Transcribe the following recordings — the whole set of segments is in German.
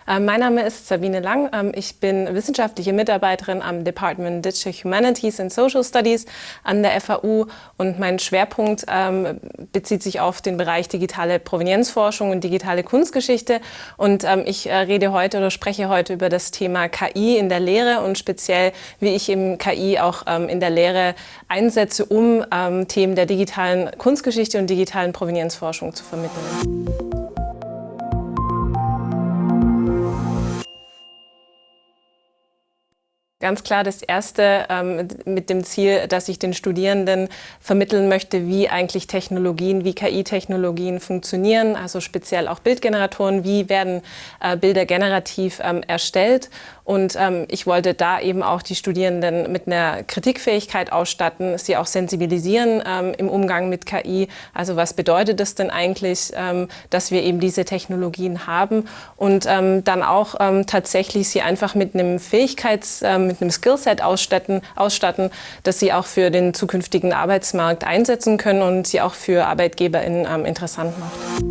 Mein Name ist Sabine Lang. Ich bin wissenschaftliche Mitarbeiterin am Department Digital Humanities and Social Studies an der FAU und mein Schwerpunkt bezieht sich auf den Bereich digitale Provenienzforschung und digitale Kunstgeschichte. Und ich rede heute oder spreche heute über das Thema KI in der Lehre und speziell, wie ich eben KI auch in der Lehre einsetze, um Themen der digitalen Kunstgeschichte und digitalen Provenienzforschung zu vermitteln. Ganz klar das Erste mit dem Ziel, dass ich den Studierenden vermitteln möchte, wie eigentlich Technologien, wie KI-Technologien funktionieren, also speziell auch Bildgeneratoren, wie werden Bilder generativ erstellt. Und ich wollte da eben auch die Studierenden mit einer Kritikfähigkeit ausstatten, sie auch sensibilisieren im Umgang mit KI. Also was bedeutet es denn eigentlich, dass wir eben diese Technologien haben und dann auch tatsächlich sie einfach mit einem mit einem Skillset ausstatten, das sie auch für den zukünftigen Arbeitsmarkt einsetzen können und sie auch für ArbeitgeberInnen interessant macht.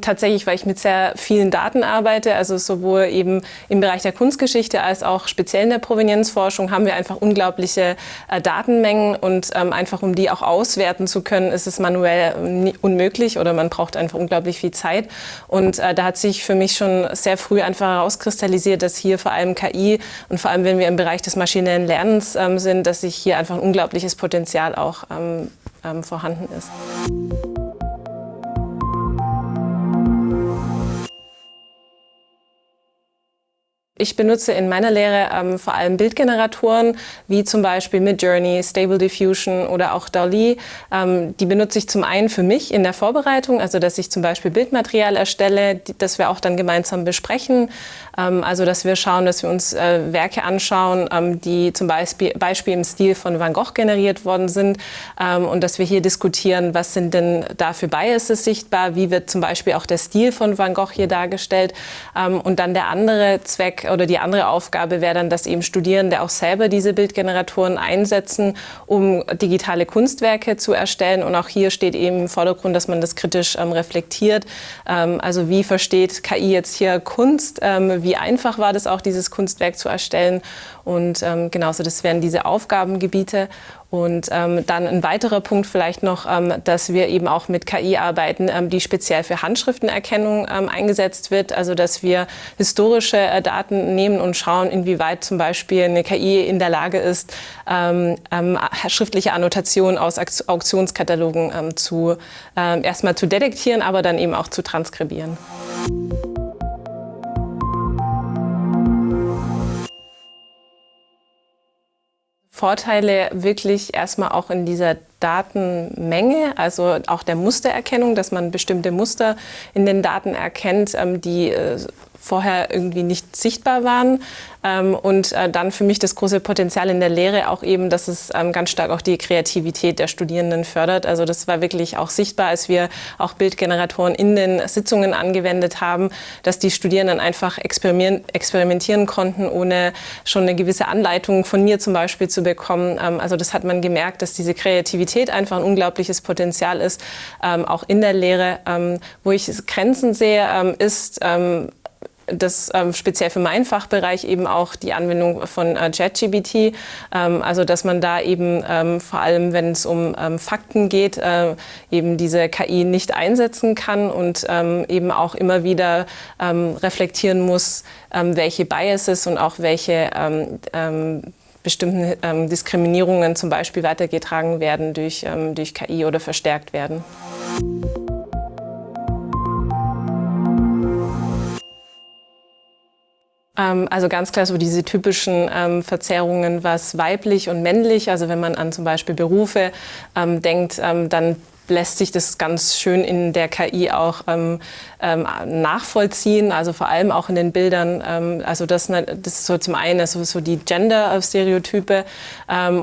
Tatsächlich, weil ich mit sehr vielen Daten arbeite, also sowohl eben im Bereich der Kunstgeschichte als auch speziell in der Provenienzforschung haben wir einfach unglaubliche Datenmengen und einfach um die auch auswerten zu können, ist es manuell unmöglich oder man braucht einfach unglaublich viel Zeit. Und da hat sich für mich schon sehr früh einfach herauskristallisiert, dass hier vor allem KI und vor allem, wenn wir im Bereich des maschinellen Lernens sind, dass sich hier einfach ein unglaubliches Potenzial auch vorhanden ist. Ich benutze in meiner Lehre vor allem Bildgeneratoren, wie zum Beispiel Midjourney, Stable Diffusion oder auch DALL-E. Die benutze ich zum einen für mich in der Vorbereitung, also dass ich zum Beispiel Bildmaterial erstelle, das wir auch dann gemeinsam besprechen. Also dass wir schauen, dass wir uns Werke anschauen, die zum Beispiel im Stil von Van Gogh generiert worden sind und dass wir hier diskutieren, was sind denn da für Biases sichtbar, wie wird zum Beispiel auch der Stil von Van Gogh hier dargestellt. Und dann der andere Zweck oder die andere Aufgabe wäre dann, dass eben Studierende auch selber diese Bildgeneratoren einsetzen, um digitale Kunstwerke zu erstellen. Und auch hier steht eben im Vordergrund, dass man das kritisch reflektiert. Also wie versteht KI jetzt hier Kunst? Wie einfach war das auch, dieses Kunstwerk zu erstellen? Und genauso, das wären diese Aufgabengebiete. Und dann ein weiterer Punkt vielleicht noch, dass wir eben auch mit KI arbeiten, die speziell für Handschriftenerkennung eingesetzt wird. Also dass wir historische Daten nehmen und schauen, inwieweit zum Beispiel eine KI in der Lage ist, schriftliche Annotationen aus Auktionskatalogen erstmal zu detektieren, aber dann eben auch zu transkribieren. Vorteile wirklich erstmal auch in dieser Datenmenge, also auch der Mustererkennung, dass man bestimmte Muster in den Daten erkennt, die vorher irgendwie nicht sichtbar waren. Und dann für mich das große Potenzial in der Lehre auch eben, dass es ganz stark auch die Kreativität der Studierenden fördert. Also das war wirklich auch sichtbar, als wir auch Bildgeneratoren in den Sitzungen angewendet haben, dass die Studierenden einfach experimentieren konnten, ohne schon eine gewisse Anleitung von mir zum Beispiel zu bekommen. Also das hat man gemerkt, dass diese Kreativität einfach ein unglaubliches Potenzial ist, auch in der Lehre. Wo ich Grenzen sehe, ist das speziell für meinen Fachbereich eben auch die Anwendung von ChatGPT, also dass man da eben vor allem, wenn es um Fakten geht, eben diese KI nicht einsetzen kann und eben auch immer wieder reflektieren muss, welche Biases und auch welche bestimmten Diskriminierungen zum Beispiel weitergetragen werden durch KI oder verstärkt werden. Also ganz klar so diese typischen Verzerrungen, was weiblich und männlich, also wenn man an zum Beispiel Berufe denkt, dann lässt sich das ganz schön in der KI auch nachvollziehen, also vor allem auch in den Bildern. Also das ist so zum einen also so die Gender-Stereotype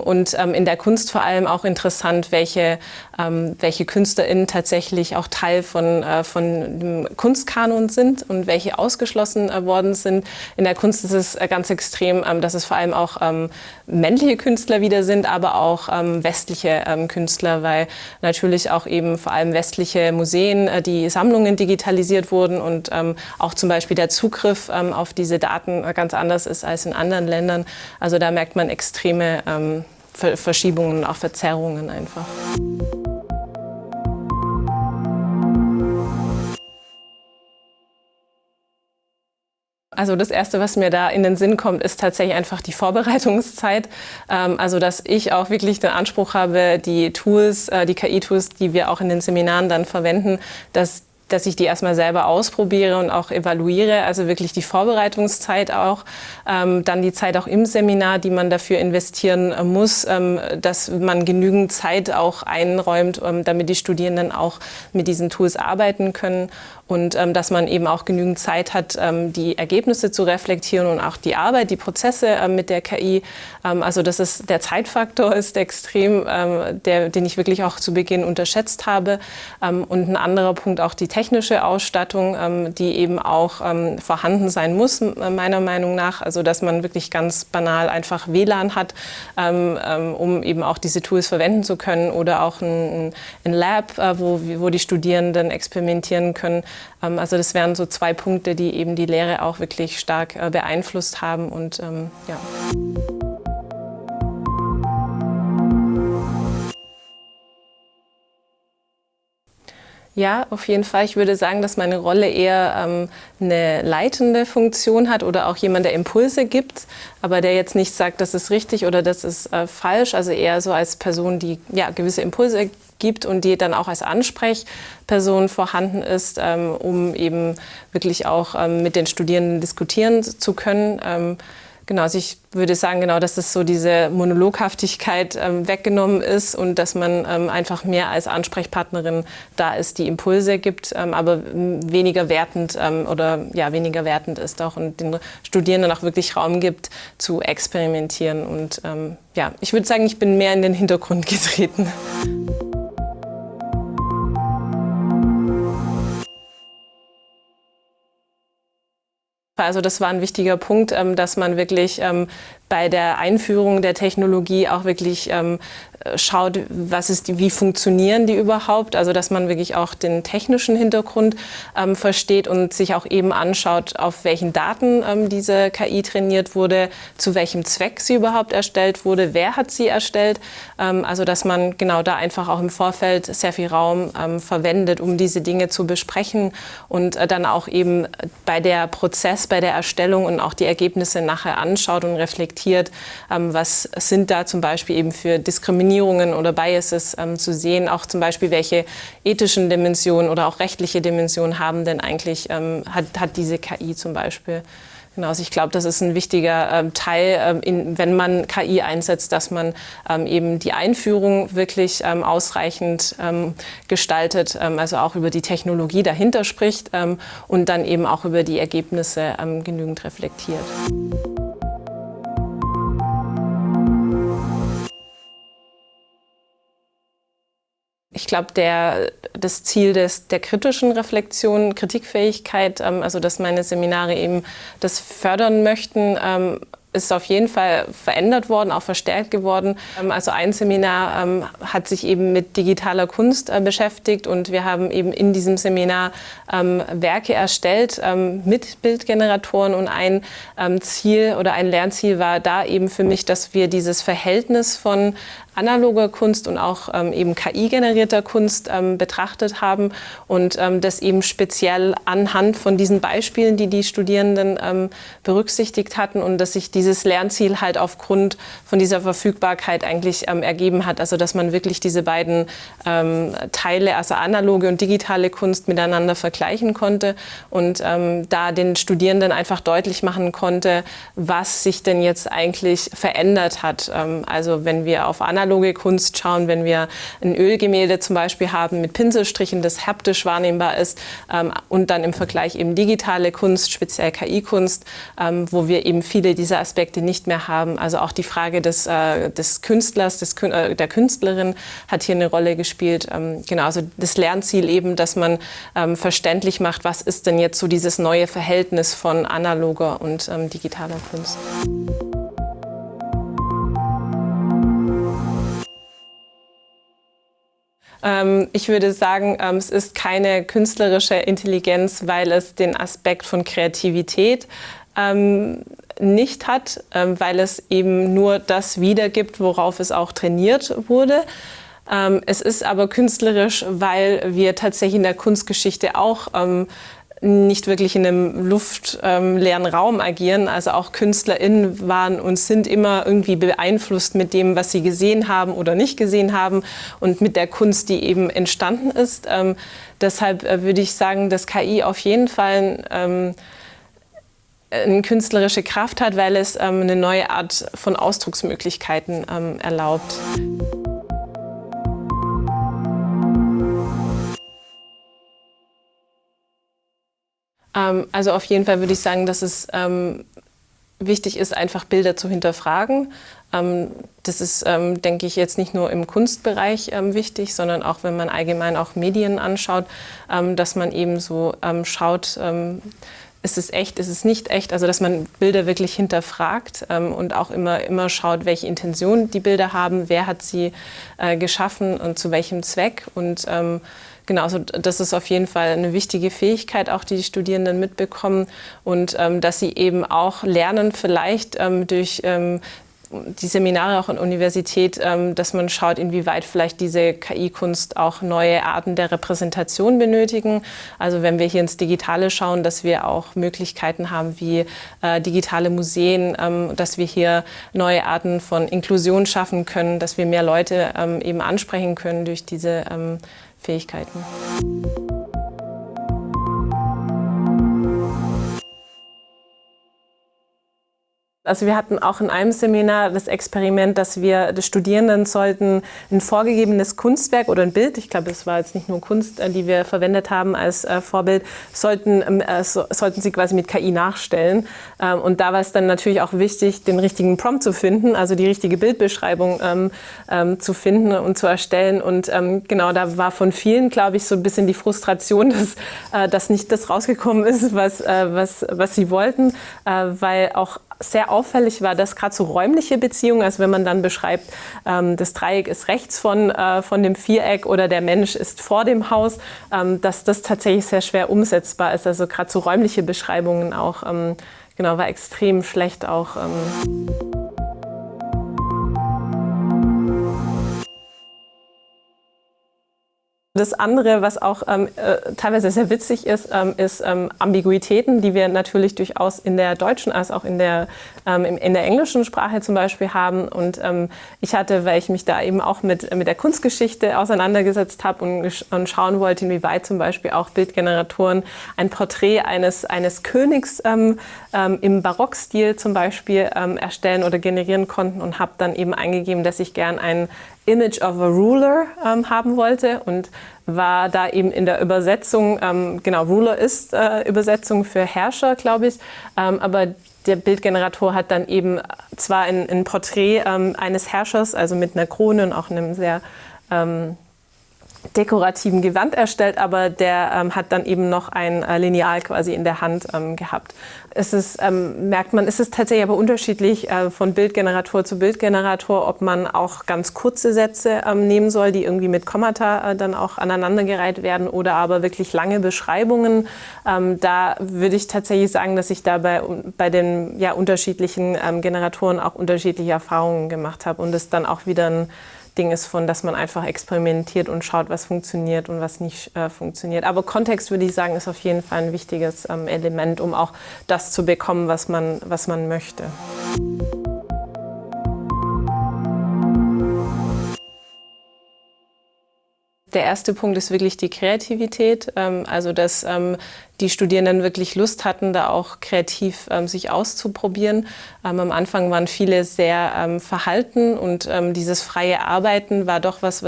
und in der Kunst vor allem auch interessant, welche KünstlerInnen tatsächlich auch Teil von dem Kunstkanon sind und welche ausgeschlossen worden sind. In der Kunst ist es ganz extrem, dass es vor allem auch männliche Künstler wieder sind, aber auch westliche Künstler, weil natürlich auch eben vor allem westliche Museen, die Sammlungen digitalisiert wurden und auch zum Beispiel der Zugriff auf diese Daten ganz anders ist als in anderen Ländern. Also da merkt man extreme Verschiebungen und auch Verzerrungen einfach. Also das Erste, was mir da in den Sinn kommt, ist tatsächlich einfach die Vorbereitungszeit. Also dass ich auch wirklich den Anspruch habe, die Tools, die KI-Tools, die wir auch in den Seminaren dann verwenden, dass ich die erstmal selber ausprobiere und auch evaluiere, also wirklich die Vorbereitungszeit auch, dann die Zeit auch im Seminar, die man dafür investieren muss, dass man genügend Zeit auch einräumt, damit die Studierenden auch mit diesen Tools arbeiten können und dass man eben auch genügend Zeit hat, die Ergebnisse zu reflektieren und auch die Arbeit, die Prozesse mit der KI. Also das ist, der Zeitfaktor ist extrem, den ich wirklich auch zu Beginn unterschätzt habe. Und ein anderer Punkt auch die technische Ausstattung, die eben auch vorhanden sein muss, meiner Meinung nach. Also dass man wirklich ganz banal einfach WLAN hat, um eben auch diese Tools verwenden zu können oder auch ein Lab, wo die Studierenden experimentieren können. Also das wären so 2 Punkte, die eben die Lehre auch wirklich stark beeinflusst haben und ja. Ja, auf jeden Fall. Ich würde sagen, dass meine Rolle eher eine leitende Funktion hat oder auch jemand, der Impulse gibt, aber der jetzt nicht sagt, das ist richtig oder das ist falsch. Also eher so als Person, die ja, gewisse Impulse gibt und die dann auch als Ansprechperson vorhanden ist, um eben wirklich auch mit den Studierenden diskutieren zu können. Genau, also ich würde sagen, genau, dass es so diese Monologhaftigkeit weggenommen ist und dass man einfach mehr als Ansprechpartnerin da ist, die Impulse gibt, aber weniger wertend weniger wertend ist auch und den Studierenden auch wirklich Raum gibt zu experimentieren. Und ja, ich würde sagen, ich bin mehr in den Hintergrund getreten. Also das war ein wichtiger Punkt, dass man wirklich bei der Einführung der Technologie auch wirklich schaut, wie funktionieren die überhaupt, also dass man wirklich auch den technischen Hintergrund versteht und sich auch eben anschaut, auf welchen Daten diese KI trainiert wurde, zu welchem Zweck sie überhaupt erstellt wurde, wer hat sie erstellt, also dass man genau da einfach auch im Vorfeld sehr viel Raum verwendet, um diese Dinge zu besprechen und dann auch eben bei der Erstellung und auch die Ergebnisse nachher anschaut und reflektiert, was sind da zum Beispiel eben für Diskriminierungen oder Biases zu sehen, auch zum Beispiel welche ethischen Dimensionen oder auch rechtliche Dimensionen haben denn eigentlich, hat diese KI zum Beispiel. Genau, also ich glaube, das ist ein wichtiger Teil, wenn man KI einsetzt, dass man eben die Einführung wirklich ausreichend gestaltet, also auch über die Technologie dahinter spricht und dann eben auch über die Ergebnisse genügend reflektiert. Ich glaube, das Ziel der kritischen Reflexion, Kritikfähigkeit, also dass meine Seminare eben das fördern möchten, ist auf jeden Fall verändert worden, auch verstärkt geworden. Also ein Seminar hat sich eben mit digitaler Kunst beschäftigt und wir haben eben in diesem Seminar Werke erstellt mit Bildgeneratoren und ein Ziel oder ein Lernziel war da eben für mich, dass wir dieses Verhältnis von analoger Kunst und auch eben KI-generierter Kunst betrachtet haben und das eben speziell anhand von diesen Beispielen, die die Studierenden berücksichtigt hatten und dass sich dieses Lernziel halt aufgrund von dieser Verfügbarkeit eigentlich ergeben hat. Also dass man wirklich diese beiden Teile, also analoge und digitale Kunst miteinander vergleichen konnte und da den Studierenden einfach deutlich machen konnte, was sich denn jetzt eigentlich verändert hat. Also wenn wir auf analoge analoge Kunst schauen, wenn wir ein Ölgemälde zum Beispiel haben mit Pinselstrichen, das haptisch wahrnehmbar ist, und dann im Vergleich eben digitale Kunst, speziell KI-Kunst, wo wir eben viele dieser Aspekte nicht mehr haben. Also auch die Frage des Künstlers, der Künstlerin hat hier eine Rolle gespielt. Genau, also das Lernziel eben, dass man verständlich macht, was ist denn jetzt so dieses neue Verhältnis von analoger und digitaler Kunst. Ich würde sagen, es ist keine künstlerische Intelligenz, weil es den Aspekt von Kreativität nicht hat, weil es eben nur das wiedergibt, worauf es auch trainiert wurde. Es ist aber künstlerisch, weil wir tatsächlich in der Kunstgeschichte auch nicht wirklich in einem luftleeren Raum agieren. Also auch KünstlerInnen waren und sind immer irgendwie beeinflusst mit dem, was sie gesehen haben oder nicht gesehen haben und mit der Kunst, die eben entstanden ist. Deshalb würde ich sagen, dass KI auf jeden Fall eine künstlerische Kraft hat, weil es eine neue Art von Ausdrucksmöglichkeiten erlaubt. Also auf jeden Fall würde ich sagen, dass es wichtig ist, einfach Bilder zu hinterfragen. Das ist, denke ich, jetzt nicht nur im Kunstbereich wichtig, sondern auch, wenn man allgemein auch Medien anschaut, dass man eben so schaut, ist es echt, ist es nicht echt? Also dass man Bilder wirklich hinterfragt und auch immer schaut, welche Intention die Bilder haben, wer hat sie geschaffen und zu welchem Zweck. Und genau, also das ist auf jeden Fall eine wichtige Fähigkeit, auch die Studierenden mitbekommen. Und dass sie eben auch lernen, vielleicht durch die Seminare auch an der Universität, dass man schaut, inwieweit vielleicht diese KI-Kunst auch neue Arten der Repräsentation benötigen. Also wenn wir hier ins Digitale schauen, dass wir auch Möglichkeiten haben wie digitale Museen, dass wir hier neue Arten von Inklusion schaffen können, dass wir mehr Leute eben ansprechen können durch diese Fähigkeiten. Also wir hatten auch in einem Seminar das Experiment, dass wir die Studierenden sollten ein vorgegebenes Kunstwerk oder ein Bild, ich glaube, es war jetzt nicht nur Kunst, die wir verwendet haben als Vorbild, sollten sie quasi mit KI nachstellen. Und da war es dann natürlich auch wichtig, den richtigen Prompt zu finden, also die richtige Bildbeschreibung zu finden und zu erstellen. Und genau, da war von vielen, glaube ich, so ein bisschen die Frustration, dass nicht das rausgekommen ist, was sie wollten, weil auch sehr auffällig war, dass gerade so räumliche Beziehungen, also wenn man dann beschreibt, das Dreieck ist rechts von dem Viereck oder der Mensch ist vor dem Haus, dass das tatsächlich sehr schwer umsetzbar ist. Also gerade so räumliche Beschreibungen auch, genau, war extrem schlecht auch. Das andere, was auch teilweise sehr witzig ist, ist Ambiguitäten, die wir natürlich durchaus in der deutschen als auch in der englischen Sprache zum Beispiel haben. Und ich hatte, weil ich mich da eben auch mit der Kunstgeschichte auseinandergesetzt habe und schauen wollte, inwieweit zum Beispiel auch Bildgeneratoren ein Porträt eines Königs im Barockstil zum Beispiel erstellen oder generieren konnten und habe dann eben eingegeben, dass ich gern ein Image of a Ruler haben wollte und war da eben in der Übersetzung, genau, Ruler ist Übersetzung für Herrscher, glaube ich, aber der Bildgenerator hat dann eben zwar ein Porträt eines Herrschers, also mit einer Krone und auch einem sehr dekorativen Gewand erstellt, aber der hat dann eben noch ein Lineal quasi in der Hand gehabt. Es ist, merkt man, es ist tatsächlich aber unterschiedlich von Bildgenerator zu Bildgenerator, ob man auch ganz kurze Sätze nehmen soll, die irgendwie mit Kommata dann auch aneinandergereiht werden oder aber wirklich lange Beschreibungen. Da würde ich tatsächlich sagen, dass ich da bei den unterschiedlichen Generatoren auch unterschiedliche Erfahrungen gemacht habe und es dann auch wieder ein Ding ist, dass man einfach experimentiert und schaut, was funktioniert und was nicht funktioniert. Aber Kontext, würde ich sagen, ist auf jeden Fall ein wichtiges Element, um auch das zu bekommen, was man möchte. Der erste Punkt ist wirklich die Kreativität, also dass die Studierenden wirklich Lust hatten, da auch kreativ sich auszuprobieren. Am Anfang waren viele sehr verhalten und dieses freie Arbeiten war doch was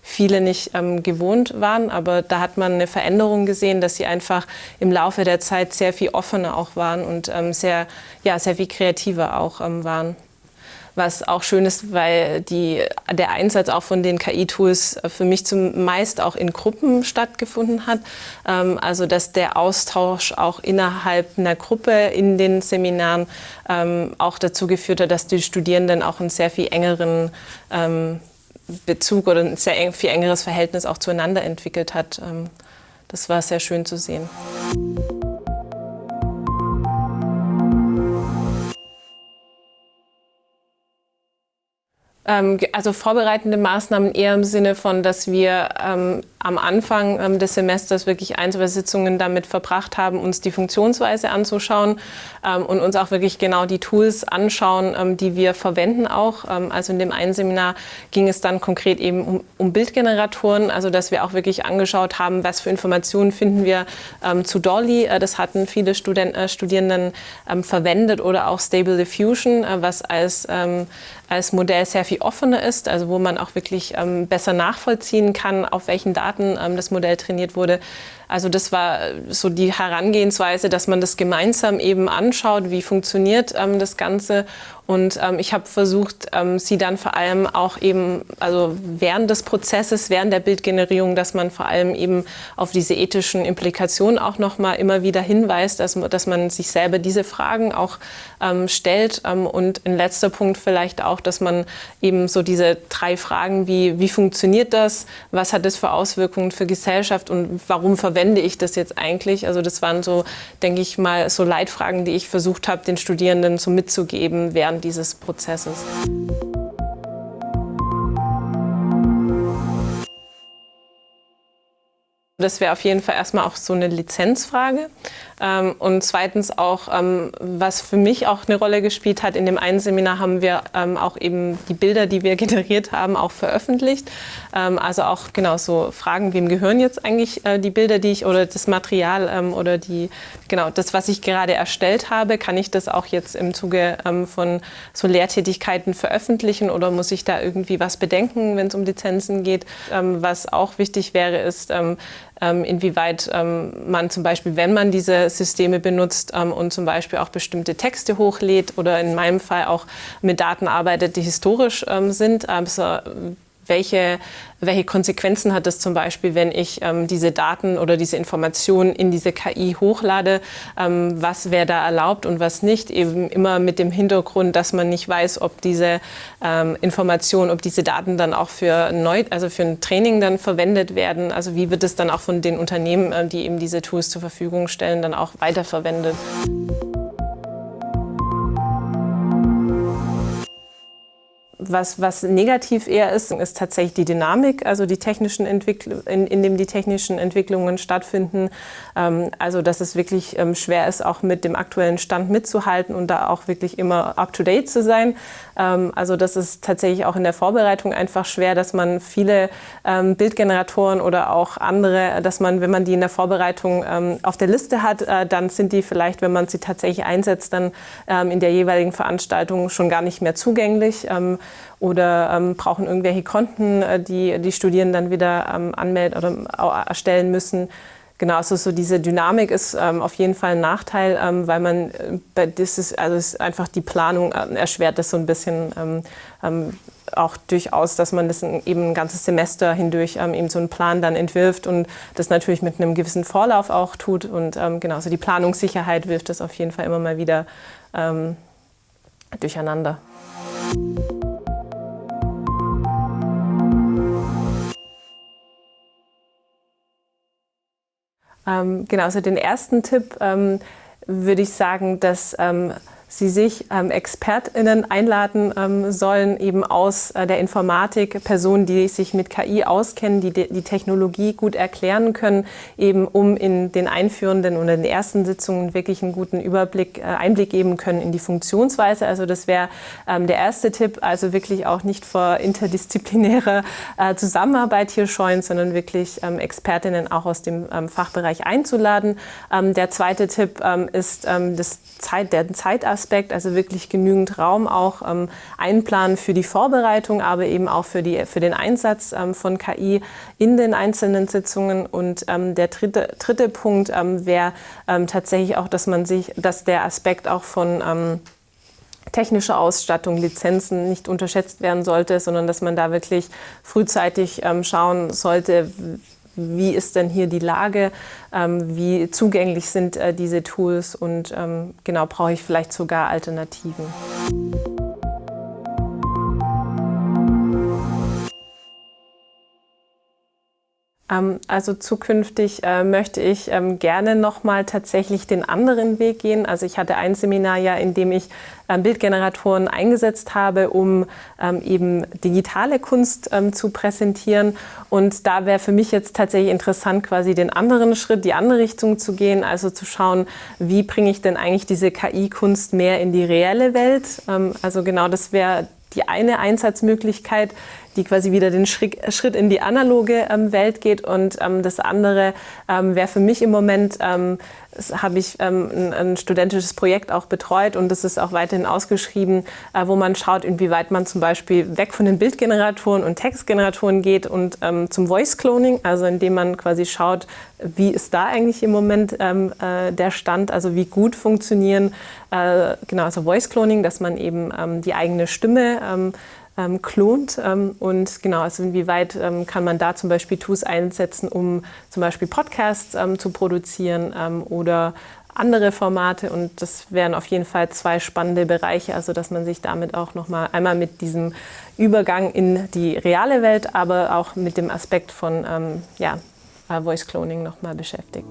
viele nicht gewohnt waren. Aber da hat man eine Veränderung gesehen, dass sie einfach im Laufe der Zeit sehr viel offener auch waren und sehr viel kreativer auch waren. Was auch schön ist, weil der Einsatz auch von den KI-Tools für mich zumeist auch in Gruppen stattgefunden hat. Also dass der Austausch auch innerhalb einer Gruppe in den Seminaren auch dazu geführt hat, dass die Studierenden auch einen sehr viel engeren Bezug oder ein sehr viel engeres Verhältnis auch zueinander entwickelt hat. Das war sehr schön zu sehen. Also vorbereitende Maßnahmen eher im Sinne von, dass wir am Anfang des Semesters wirklich 1, 2 Sitzungen damit verbracht haben, uns die Funktionsweise anzuschauen und uns auch wirklich genau die Tools anschauen, die wir verwenden auch. Also in dem einen Seminar ging es dann konkret eben um Bildgeneratoren, also dass wir auch wirklich angeschaut haben, was für Informationen finden wir zu DALL-E. Das hatten viele Studierenden verwendet oder auch Stable Diffusion, was als Modell sehr viel offener ist, also wo man auch wirklich besser nachvollziehen kann, auf welchen Daten das Modell trainiert wurde. Also das war so die Herangehensweise, dass man das gemeinsam eben anschaut, wie funktioniert das Ganze. Und ich habe versucht, sie dann vor allem auch eben, also während des Prozesses, während der Bildgenerierung, dass man vor allem eben auf diese ethischen Implikationen auch nochmal immer wieder hinweist, dass man sich selber diese Fragen auch stellt. Und ein letzter Punkt vielleicht auch, dass man eben so diese 3 Fragen wie funktioniert das, was hat das für Auswirkungen für Gesellschaft und warum verwende ich das jetzt eigentlich? Also das waren so, denke ich mal, so Leitfragen, die ich versucht habe, den Studierenden so mitzugeben während dieses Prozesses. Das wäre auf jeden Fall erstmal auch so eine Lizenzfrage. Und zweitens auch, was für mich auch eine Rolle gespielt hat, in dem einen Seminar haben wir auch eben die Bilder, die wir generiert haben, auch veröffentlicht. Also auch genau so Fragen, wem gehören jetzt eigentlich die Bilder, die ich oder das Material oder das, was ich gerade erstellt habe, kann ich das auch jetzt im Zuge von so Lehrtätigkeiten veröffentlichen oder muss ich da irgendwie was bedenken, wenn es um Lizenzen geht? Was auch wichtig wäre, ist, inwieweit man zum Beispiel, wenn man diese Systeme benutzt und zum Beispiel auch bestimmte Texte hochlädt oder in meinem Fall auch mit Daten arbeitet, die historisch sind, also welche Konsequenzen hat das zum Beispiel, wenn ich diese Daten oder diese Informationen in diese KI hochlade? Was wäre da erlaubt und was nicht? Eben immer mit dem Hintergrund, dass man nicht weiß, ob diese Informationen, ob diese Daten dann auch für ein Training dann verwendet werden. Also wie wird es dann auch von den Unternehmen, die eben diese Tools zur Verfügung stellen, dann auch weiterverwendet? Was negativ eher ist tatsächlich die Dynamik, also die technischen in dem die technischen Entwicklungen stattfinden. Also dass es wirklich schwer ist, auch mit dem aktuellen Stand mitzuhalten und da auch wirklich immer up-to-date zu sein. Also das ist tatsächlich auch in der Vorbereitung einfach schwer, dass man viele Bildgeneratoren oder auch andere, dass man, wenn man die in der Vorbereitung auf der Liste hat, dann sind die vielleicht, wenn man sie tatsächlich einsetzt, dann in der jeweiligen Veranstaltung schon gar nicht mehr zugänglich. Oder brauchen irgendwelche Konten, die Studierenden dann wieder anmelden oder erstellen müssen. Genau, also so diese Dynamik ist auf jeden Fall ein Nachteil, weil man ist einfach die Planung erschwert das so ein bisschen auch durchaus, dass man das eben ein ganzes Semester hindurch eben so einen Plan dann entwirft und das natürlich mit einem gewissen Vorlauf auch tut und genau, so die Planungssicherheit wirft das auf jeden Fall immer mal wieder durcheinander. Genau, also den ersten Tipp würde ich sagen, dass sie sich ExpertInnen einladen sollen, eben aus der Informatik, Personen, die sich mit KI auskennen, die die Technologie gut erklären können, eben um in den einführenden oder in den ersten Sitzungen wirklich einen guten Einblick geben können in die Funktionsweise. Also das wäre der erste Tipp, also wirklich auch nicht vor interdisziplinärer Zusammenarbeit hier scheuen, sondern wirklich ExpertInnen auch aus dem Fachbereich einzuladen. Der zweite Tipp ist der Zeitaspekt, also wirklich genügend Raum auch einplanen für die Vorbereitung, aber eben auch für den Einsatz von KI in den einzelnen Sitzungen. Und der dritte Punkt wäre tatsächlich auch, dass der Aspekt auch von technische Ausstattung, Lizenzen nicht unterschätzt werden sollte, sondern dass man da wirklich frühzeitig schauen sollte, wie ist denn hier die Lage, wie zugänglich sind diese Tools und genau, brauche ich vielleicht sogar Alternativen. Also zukünftig möchte ich gerne nochmal tatsächlich den anderen Weg gehen. Also ich hatte ein Seminar ja, in dem ich Bildgeneratoren eingesetzt habe, um eben digitale Kunst zu präsentieren. Und da wäre für mich jetzt tatsächlich interessant, quasi den anderen Schritt, die andere Richtung zu gehen. Also zu schauen, wie bringe ich denn eigentlich diese KI-Kunst mehr in die reelle Welt? Also genau, das wäre die eine Einsatzmöglichkeit, die quasi wieder den Schritt in die analoge Welt geht. Und das andere wäre für mich im Moment, habe ich ein studentisches Projekt auch betreut und das ist auch weiterhin ausgeschrieben, wo man schaut, inwieweit man zum Beispiel weg von den Bildgeneratoren und Textgeneratoren geht und zum Voice Cloning, also indem man quasi schaut, wie ist da eigentlich im Moment der Stand, also wie gut funktionieren, genau, also Voice Cloning, dass man eben die eigene Stimme klont und genau, also inwieweit kann man da zum Beispiel Tools einsetzen, um zum Beispiel Podcasts zu produzieren oder andere Formate und das wären auf jeden Fall zwei spannende Bereiche, also dass man sich damit auch nochmal einmal mit diesem Übergang in die reale Welt, aber auch mit dem Aspekt von Voice Cloning nochmal beschäftigt.